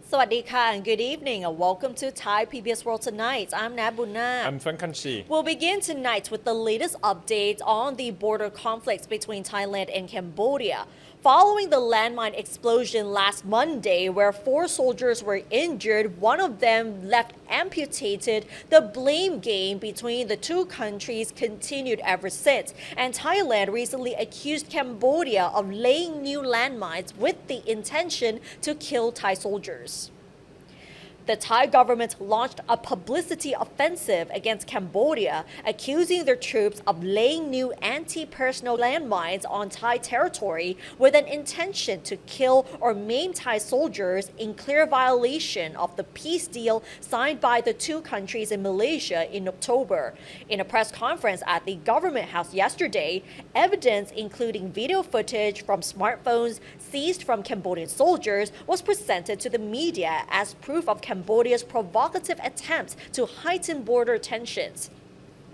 Sawadika and good evening and welcome to Thai PBS World Tonight. I'm Nabuna. I'm Frankanchi. We'll begin tonight with the latest updates on the border conflicts between Thailand and Cambodia. Following the landmine explosion last Monday, where 4 soldiers were injured, one of them left amputated, the blame game between the two countries continued ever since. And Thailand recently accused Cambodia of laying new landmines with the intention to kill Thai soldiers. The Thai government launched a publicity offensive against Cambodia, accusing their troops of laying new anti-personnel landmines on Thai territory with an intention to kill or maim Thai soldiers in clear violation of the peace deal signed by the two countries in Malaysia in October. In a press conference at the government house yesterday, evidence including video footage from smartphones seized from Cambodian soldiers was presented to the media as proof of Cambodia's provocative attempts to heighten border tensions.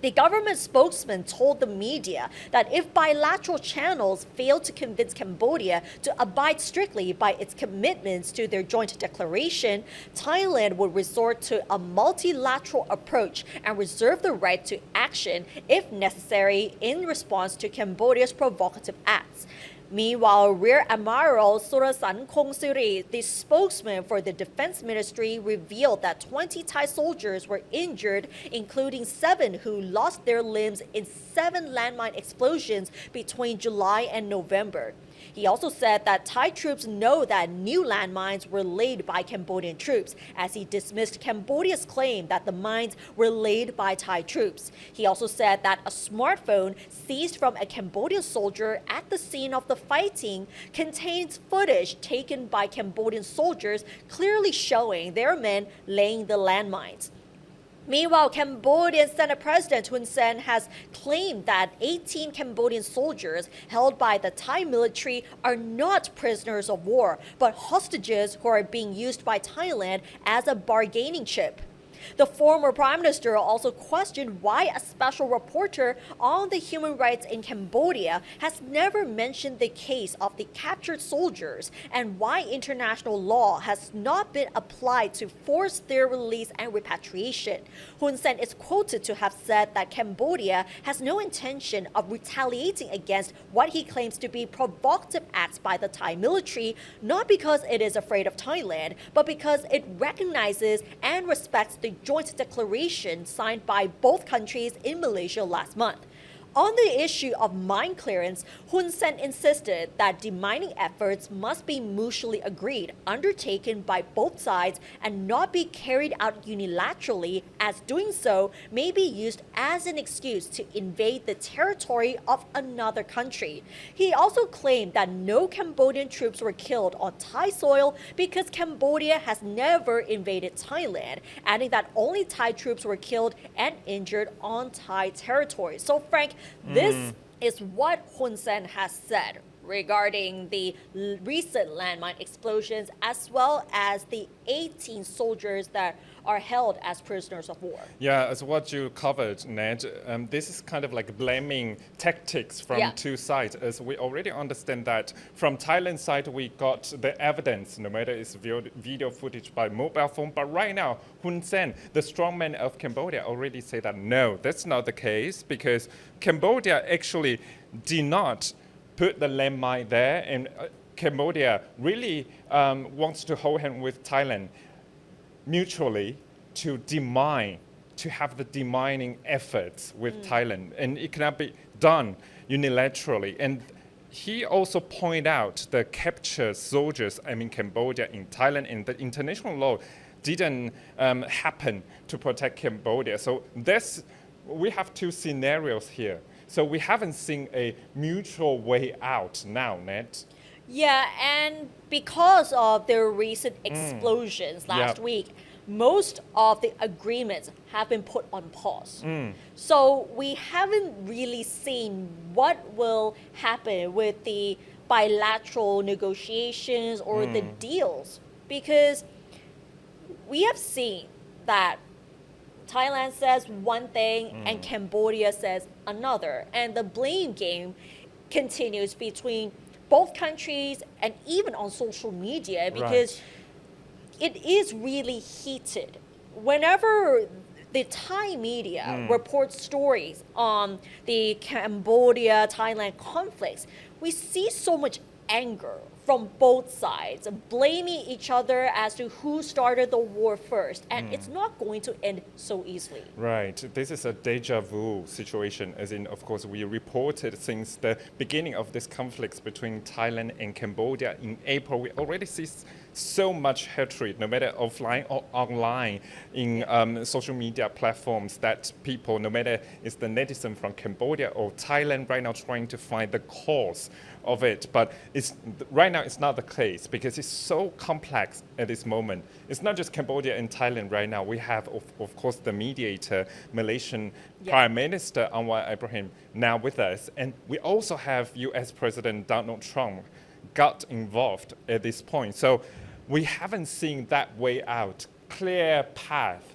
The government spokesman told the media that if bilateral channels fail to convince Cambodia to abide strictly by its commitments to their joint declaration, Thailand would resort to a multilateral approach and reserve the right to action if necessary in response to Cambodia's provocative acts. Meanwhile, Rear Admiral Surasan Kongsiri, the spokesman for the Defense Ministry, revealed that 20 Thai soldiers were injured, including 7 who lost their limbs in 7 landmine explosions between July and November. He also said that Thai troops know that new landmines were laid by Cambodian troops, as he dismissed Cambodia's claim that the mines were laid by Thai troops. He also said that a smartphone seized from a Cambodian soldier at the scene of the fighting contains footage taken by Cambodian soldiers clearly showing their men laying the landmines. Meanwhile, Cambodian Senate President Hun Sen has claimed that 18 Cambodian soldiers held by the Thai military are not prisoners of war, but hostages who are being used by Thailand as a bargaining chip. The former prime minister also questioned why a special reporter on the human rights in Cambodia has never mentioned the case of the captured soldiers and why international law has not been applied to force their release and repatriation. Hun Sen is quoted to have said that Cambodia has no intention of retaliating against what he claims to be provocative acts by the Thai military, not because it is afraid of Thailand, but because it recognizes and respects the joint declaration signed by both countries in Malaysia last month. On the issue of mine clearance, Hun Sen insisted that demining efforts must be mutually agreed, undertaken by both sides, and not be carried out unilaterally, as doing so may be used as an excuse to invade the territory of another country. He also claimed that no Cambodian troops were killed on Thai soil because Cambodia has never invaded Thailand, adding that only Thai troops were killed and injured on Thai territory. So, Frank, this is what Hun Sen has said regarding the recent landmine explosions, as well as the 18 soldiers that are held as prisoners of war. Yeah, as what you covered, Ned, this is kind of like blaming tactics from two sides. As we already understand that from Thailand side, we got the evidence, no matter it's video footage by mobile phone. But right now, Hun Sen, the strongman of Cambodia, already say that no, that's not the case, because Cambodia actually did not put the landmine there, and Cambodia really wants to hold hand with Thailand mutually to demine, to have the demining efforts with Thailand, and it cannot be done unilaterally. And he also pointed out the captured soldiers, Cambodia in Thailand, and the international law didn't happen to protect Cambodia. So we have 2 scenarios here. So we haven't seen a mutual way out now, Ned. Yeah, and because of the recent explosions last week, most of the agreements have been put on pause. So we haven't really seen what will happen with the bilateral negotiations or the deals, because we have seen that Thailand says one thing and Cambodia says another. And the blame game continues between both countries and even on social media, because it is really heated. Whenever the Thai media reports stories on the Cambodia Thailand conflicts, we see so much anger from both sides, blaming each other as to who started the war first. And it's not going to end so easily. Right. This is a deja vu situation, as in, of course, we reported since the beginning of this conflict between Thailand and Cambodia in April. We already see so much hatred, no matter offline or online, in social media platforms, that people, no matter it's the netizen from Cambodia or Thailand, right now trying to find the cause of it. But right now it's not the case because it's so complex at this moment. It's not just Cambodia and Thailand right now. We have, of course, the mediator, Malaysian Prime Minister Anwar Ibrahim, now with us. And we also have US President Donald Trump got involved at this point. So we haven't seen that way out, clear path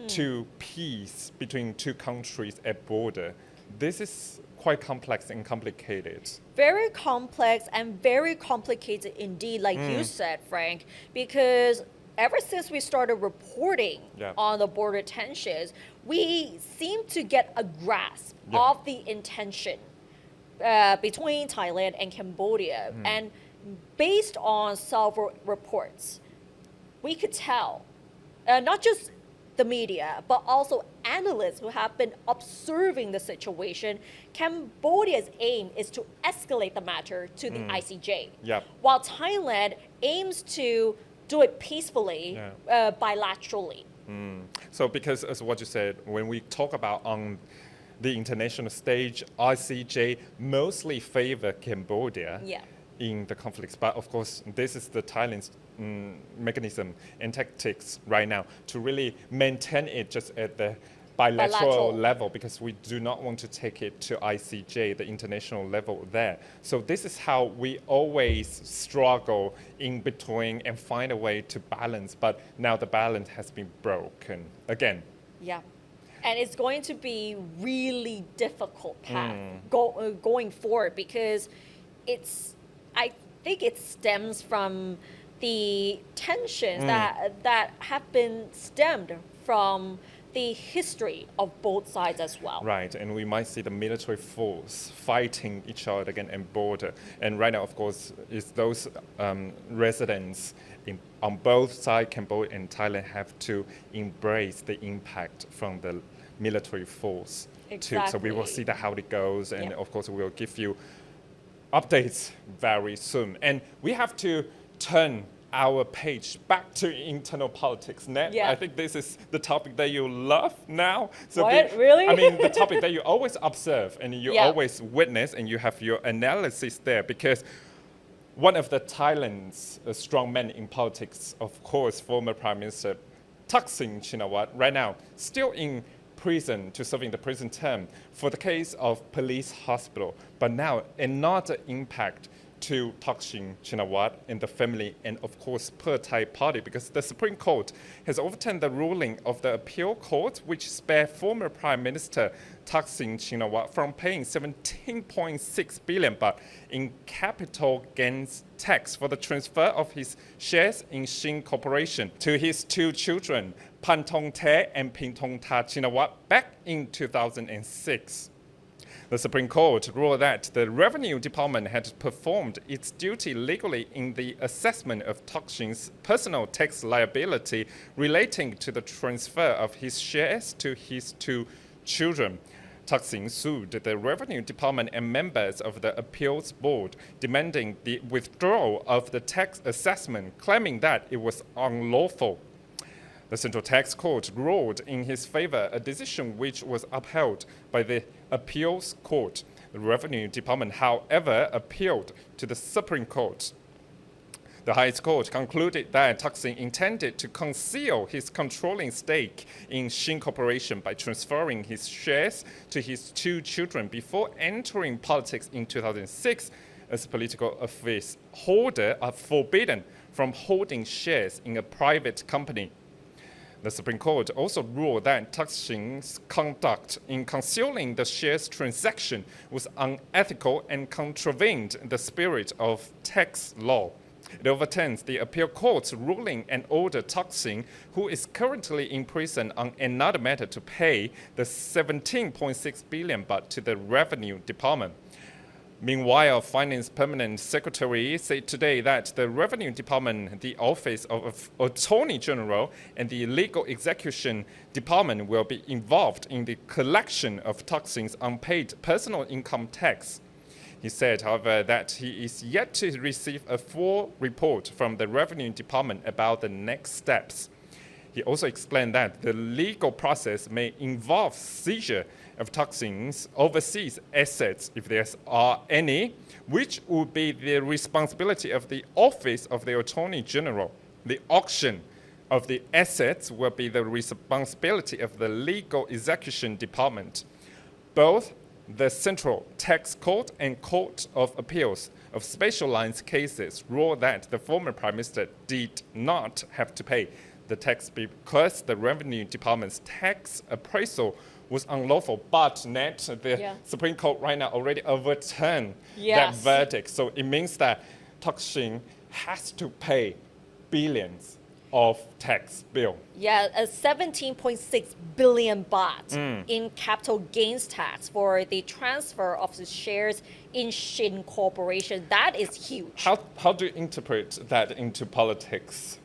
to peace between two countries at border. This is quite complex and complicated. Very complex and very complicated indeed, like you said, Frank, because ever since we started reporting on the border tensions, we seem to get a grasp of the intention between Thailand and Cambodia. And based on several reports, we could tell, not just the media, but also analysts who have been observing the situation, Cambodia's aim is to escalate the matter to the ICJ, while Thailand aims to do it peacefully, bilaterally. So because, as what you said, when we talk about on the international stage, ICJ mostly favor Cambodia in the conflicts. But of course, this is the Thailand's mechanism and tactics right now to really maintain it just at the bilateral level, because we do not want to take it to ICJ, the international level there. So this is how we always struggle in between and find a way to balance. But now the balance has been broken again. Yeah. And it's going to be really difficult path going forward, because I think it stems from the tensions that have been stemmed from the history of both sides as well. Right, and we might see the military force fighting each other again in border. And right now, of course, is those residents on both sides, Cambodia and Thailand, have to embrace the impact from the military force too. So we will see how it goes, and of course, we will give you updates very soon. And we have to turn our page back to internal politics. Nat, I think this is the topic that you love now. So really? I mean, the topic that you always observe and you always witness, and you have your analysis there, because one of the Thailand's strong men in politics, of course, former Prime Minister Thaksin, right now still in prison to serving the prison term for the case of police hospital. But now another impact to Thaksin and the family, and of course per Thai party, because the Supreme Court has overturned the ruling of the appeal court, which spared former Prime Minister Thaksin from paying 17.6 billion baht in capital gains tax for the transfer of his shares in Shin Corporation to his two children, Pantong Tae and Pintong Ta back in 2006. The Supreme Court ruled that the Revenue Department had performed its duty legally in the assessment of Thaksin's personal tax liability relating to the transfer of his shares to his two children. Thaksin sued the Revenue Department and members of the appeals board, demanding the withdrawal of the tax assessment, claiming that it was unlawful. The Central Tax Court ruled in his favor, a decision which was upheld by the appeals court. The Revenue Department, however, appealed to the Supreme Court. The highest court concluded that Thaksin intended to conceal his controlling stake in Shin Corporation by transferring his shares to his two children before entering politics in 2006, as political office holder are forbidden from holding shares in a private company. The Supreme Court also ruled that Thaksin's conduct in concealing the shares transaction was unethical and contravened the spirit of tax law. It overturns the appeal court's ruling and ordered Thaksin, who is currently in prison on another matter, to pay the 17.6 billion baht to the Revenue Department. Meanwhile, Finance Permanent Secretary said today that the Revenue Department, the Office of Attorney General, and the Legal Execution Department will be involved in the collection of Thaksin's unpaid personal income tax. He said, however, that he is yet to receive a full report from the Revenue Department about the next steps. He also explained that the legal process may involve seizure of Thaksin's overseas assets, if there are any, which would be the responsibility of the Office of the Attorney General. The auction of the assets will be the responsibility of the Legal Execution Department. Both the Central Tax Court and Court of Appeals of Special Lines cases ruled that the former Prime Minister did not have to pay the tax because the Revenue Department's tax appraisal was unlawful. But the Supreme Court right now already overturned that verdict. So it means that Thaksin has to pay billions of tax bill. Yeah, a 17.6 billion baht in capital gains tax for the transfer of the shares in Shin Corporation. That is huge. How do you interpret that into politics?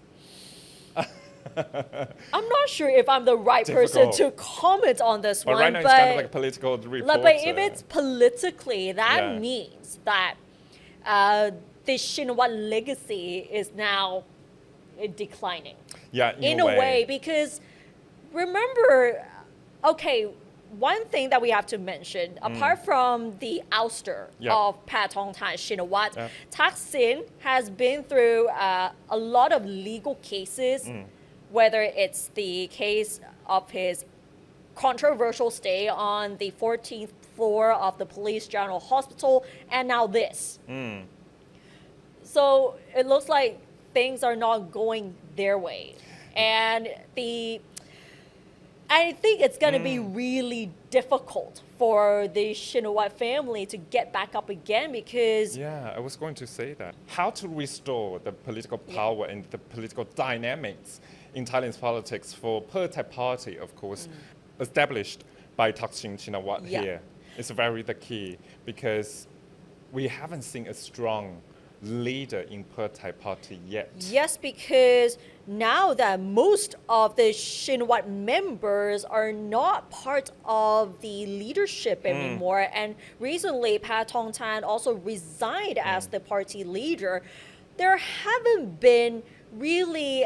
I'm not sure if I'm the right person to comment on this one. Right now it's kind of like a political report. But if it's politically, that means that the Shinawat legacy is now declining. Yeah, in a way, because remember, okay, one thing that we have to mention, apart from the ouster of Pathongtan Shinawat, Thaksin has been through a lot of legal cases, whether it's the case of his controversial stay on the 14th floor of the Police General Hospital, and now this. So it looks like things are not going their way. And I think it's going to be really difficult for the Shinawat family to get back up again because... Yeah, I was going to say that. How to restore the political power and the political dynamics in Thailand's politics for Thai Party, of course, established by Thaksin Shinawat here is very the key because we haven't seen a strong leader in Thai Party yet. Yes, because now that most of the Shinawat members are not part of the leadership anymore, and recently Pathongtan also resigned as the party leader, there haven't been really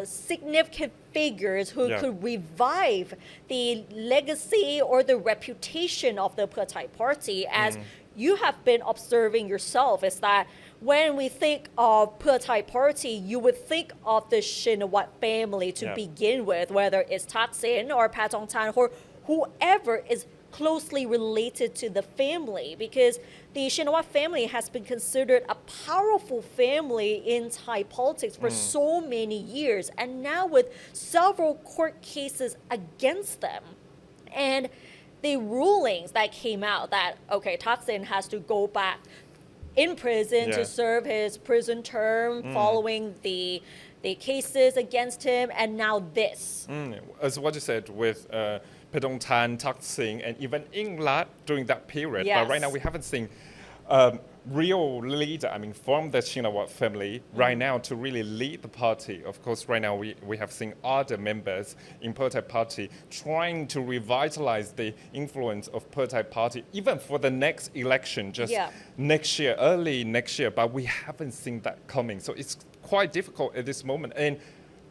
significant figures who could revive the legacy or the reputation of the Thai Party. As you have been observing yourself, is that when we think of Thai Party, you would think of the Shinawat family to begin with, whether it's Thaksin or Pathongtan or whoever is closely related to the family, because the Shinawat family has been considered a powerful family in Thai politics for so many years, and now with several court cases against them and the rulings that came out that, okay, Thaksin has to go back in prison to serve his prison term following the cases against him, and now this. As what you said with Pathongtan, Thaksin, and even Inglat during that period. But right now we haven't seen real leader, from the Shinawat family right now to really lead the party. Of course, right now we have seen other members in Thai Party trying to revitalize the influence of Thai Party, even for the next election, just next year, early next year, but we haven't seen that coming. So it's quite difficult at this moment. And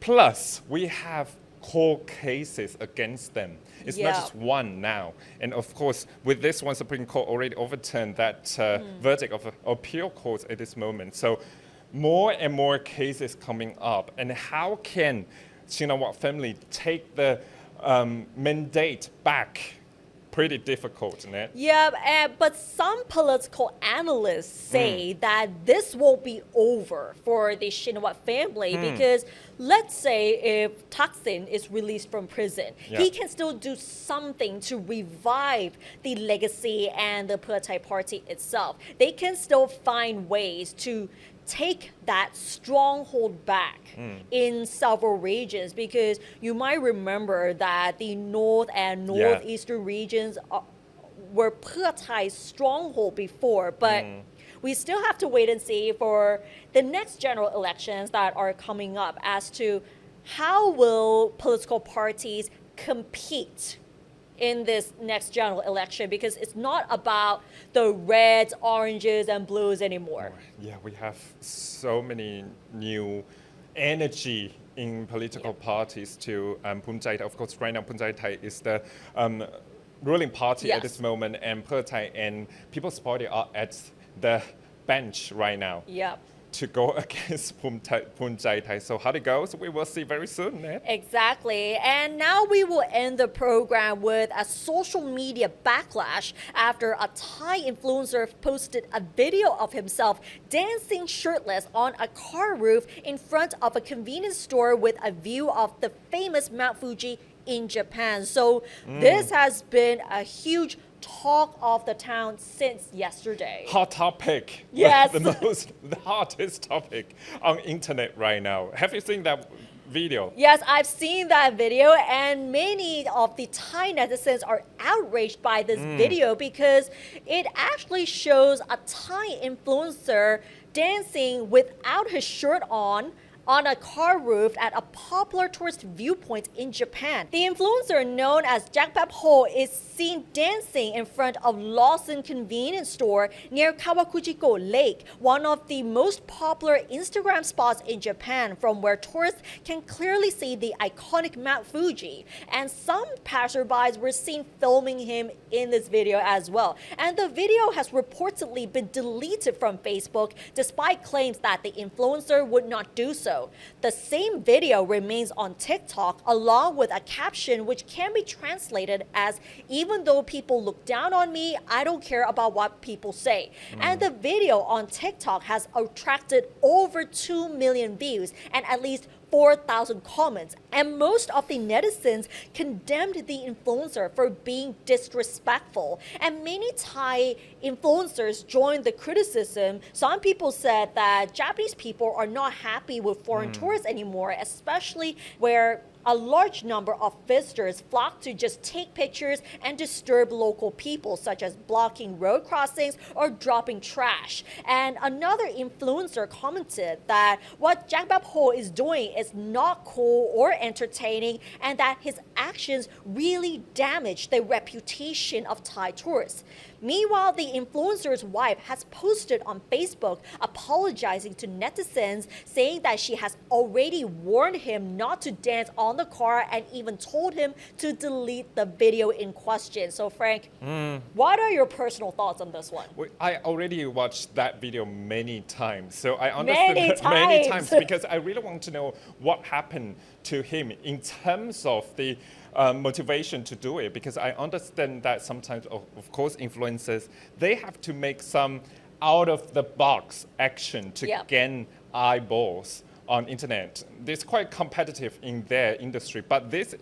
plus, we have court cases against them. It's not just one now. And of course, with this one, Supreme Court already overturned that verdict of appeal court at this moment. So more and more cases coming up. And how can Shinawat family take the mandate back? Pretty difficult, isn't it? Yeah, but some political analysts say that this won't be over for the Shinawat family because let's say if Thaksin is released from prison, he can still do something to revive the legacy and the Thai Party itself. They can still find ways to take that stronghold back in several regions, because you might remember that the north and northeastern regions were Pheu Thai's stronghold before, but we still have to wait and see for the next general elections that are coming up as to how will political parties compete in this next general election, because it's not about the reds, oranges, and blues anymore. Yeah, we have so many new energy in political parties to Phum Chai. Of course, right now Phum Chai is the ruling party at this moment, and Pheu Thai and People's Party are at the bench right now. Yep. To go against Phum Chai. So how it goes, we will see very soon. Exactly. And now we will end the program with a social media backlash after a Thai influencer posted a video of himself dancing shirtless on a car roof in front of a convenience store with a view of the famous Mount Fuji in Japan. So this has been a huge talk of the town since yesterday. Hot topic. Yes. the hottest topic on internet right now. Have you seen that video? Yes, I've seen that video, and many of the Thai netizens are outraged by this video because it actually shows a Thai influencer dancing without his shirt on a car roof at a popular tourist viewpoint in Japan. The influencer known as Jack Pep Ho is seen dancing in front of Lawson convenience store near Kawakuchiko Lake, one of the most popular Instagram spots in Japan, from where tourists can clearly see the iconic Mount Fuji. And some passerbys were seen filming him in this video as well. And the video has reportedly been deleted from Facebook despite claims that the influencer would not do so. The same video remains on TikTok along with a caption which can be translated as, "Even though people look down on me, I don't care about what people say." And the video on TikTok has attracted over 2 million views and at least 4,000 comments, and most of the netizens condemned the influencer for being disrespectful. And many Thai influencers joined the criticism. Some people said that Japanese people are not happy with foreign tourists anymore, especially where a large number of visitors flock to just take pictures and disturb local people, such as blocking road crossings or dropping trash. And another influencer commented that what Jack Pep Ho is doing is not cool or entertaining, and that his actions really damage the reputation of Thai tourists. Meanwhile, the influencer's wife has posted on Facebook apologizing to netizens, saying that she has already warned him not to dance on the car and even told him to delete the video in question. So Frank, what are your personal thoughts on this one? I already watched that video many times, so I understand Many times because I really want to know what happened to him in terms of the motivation to do it, because I understand that sometimes, of course, influencers, they have to make some out-of-the-box action to gain eyeballs on internet. It's quite competitive in their industry, but this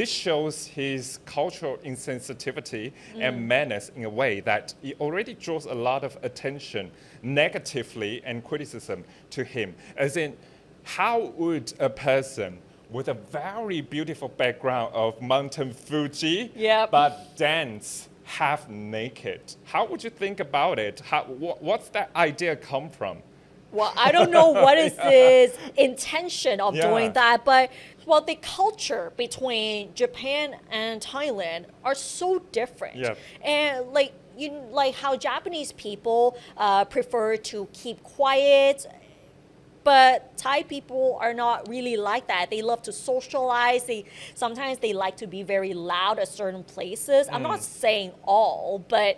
shows his cultural insensitivity and manners in a way that it already draws a lot of attention negatively and criticism to him. As in, how would a person with a very beautiful background of Mountain Fuji, but dance half naked? How would you think about it? What's that idea come from? Well, I don't know what is his intention of doing that, but the culture between Japan and Thailand are so different. And like how Japanese people prefer to keep quiet, but Thai people are not really like that. They love to socialize. Sometimes they like to be very loud at certain places. I'm not saying all, but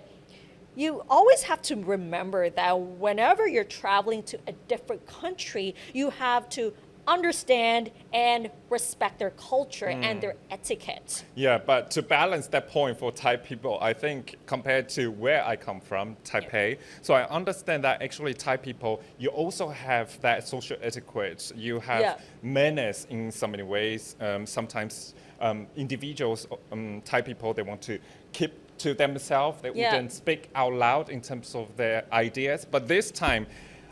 you always have to remember that whenever you're traveling to a different country, you have to understand and respect their culture and their etiquette. Yeah, but to balance that point for Thai people, I think compared to where I come from, Taipei, so I understand that actually Thai people, you also have that social etiquette. You have manners in so many ways. Sometimes individuals, Thai people, they want to keep to themselves. They wouldn't speak out loud in terms of their ideas. But this time,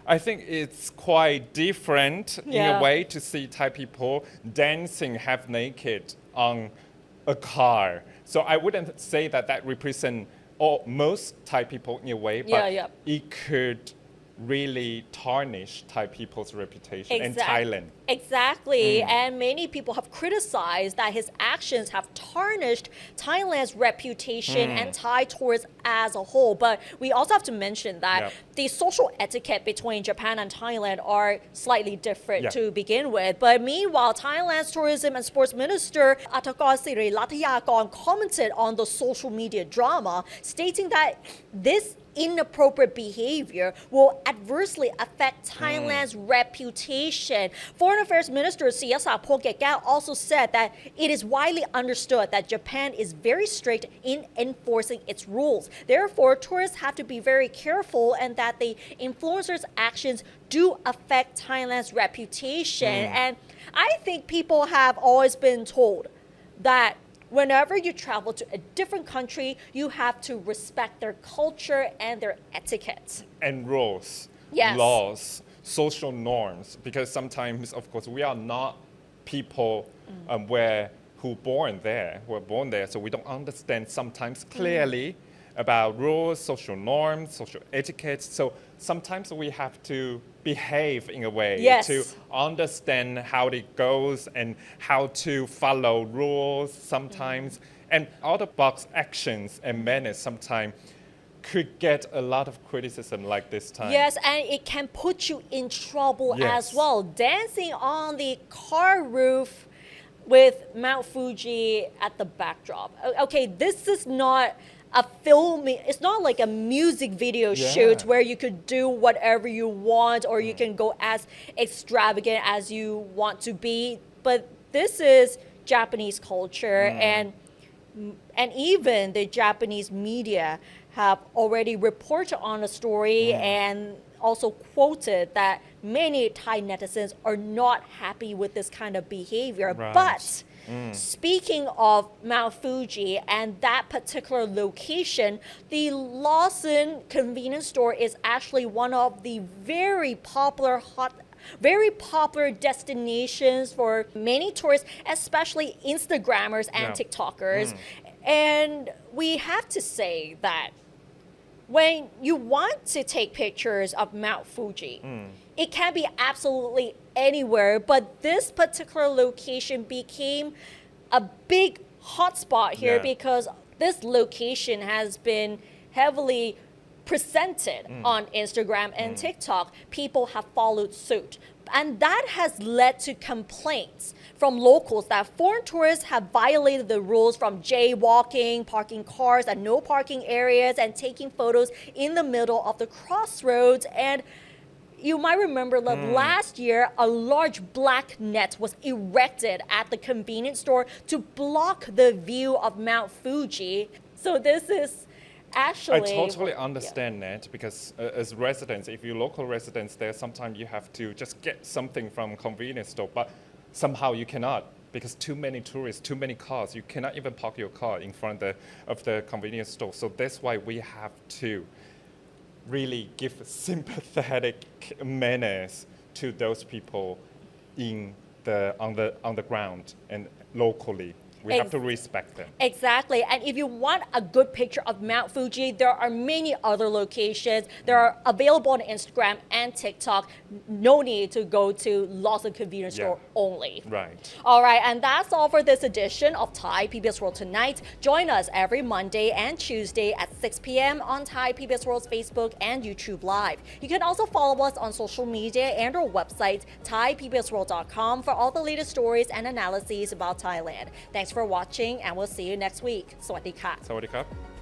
I think it's quite different in Yeah. a way to see Thai people dancing half naked on a car. So I wouldn't say that that represents most Thai people in a way, but Yeah. it could really tarnish Thai people's reputation in Thailand. Exactly. And many people have criticized that his actions have tarnished Thailand's reputation and Thai tourists as a whole. But we also have to mention that Yep. the social etiquette between Japan and Thailand are slightly different Yeah. to begin with. But meanwhile, Thailand's tourism and sports minister Atakon Sirilatayakon commented on the social media drama, stating that this inappropriate behavior will adversely affect Thailand's reputation. Foreign Affairs Minister Siyasak Phokekao also said that it is widely understood that Japan is very strict in enforcing its rules. Therefore, tourists have to be very careful and that the influencers' actions do affect Thailand's reputation. And I think people have always been told that whenever you travel to a different country, you have to respect their culture and their etiquette. And rules, Yes. laws, social norms, because sometimes, of course, we are not people who were born there, so we don't understand sometimes clearly about rules, social norms, social etiquette. So sometimes we have to behave in a way Yes. to understand how it goes and how to follow rules sometimes. And out-of-box actions and manners sometimes could get a lot of criticism like this time. Yes, and it can put you in trouble Yes. as well. Dancing on the car roof with Mount Fuji at the backdrop. Okay, this is not a filming, it's not like a music video shoot where you could do whatever you want or you can go as extravagant as you want to be. But this is Japanese culture and even the Japanese media have already reported on the story and also quoted that many Thai netizens are not happy with this kind of behavior. Right. But speaking of Mount Fuji and that particular location, the Lawson convenience store is actually one of the very popular destinations for many tourists, especially Instagrammers and Yeah. TikTokers. And we have to say that when you want to take pictures of Mount Fuji, it can be absolutely anywhere, but this particular location became a big hotspot here Yeah. because this location has been heavily presented on Instagram and TikTok. People have followed suit. And that has led to complaints from locals that foreign tourists have violated the rules from jaywalking, parking cars at no parking areas, and taking photos in the middle of the crossroads. And you might remember that last year, a large black net was erected at the convenience store to block the view of Mount Fuji. So this is actually... I totally understand that because as residents, if you're local residents there, sometimes you have to just get something from convenience store, but somehow you cannot because too many tourists, too many cars. You cannot even park your car in front of the convenience store. So that's why we have to really give sympathetic manners to those people on the ground and locally. We have to respect them. Exactly. And if you want a good picture of Mount Fuji, there are many other locations. They are available on Instagram and TikTok. No need to go to Lawson Convenience Store only. Right. All right, and that's all for this edition of Thai PBS World Tonight. Join us every Monday and Tuesday at 6 p.m. on Thai PBS World's Facebook and YouTube Live. You can also follow us on social media and our website, thaipbsworld.com, for all the latest stories and analyses about Thailand. Thanks for watching, and we'll see you next week. สวัสดีค่ะ สวัสดีครับ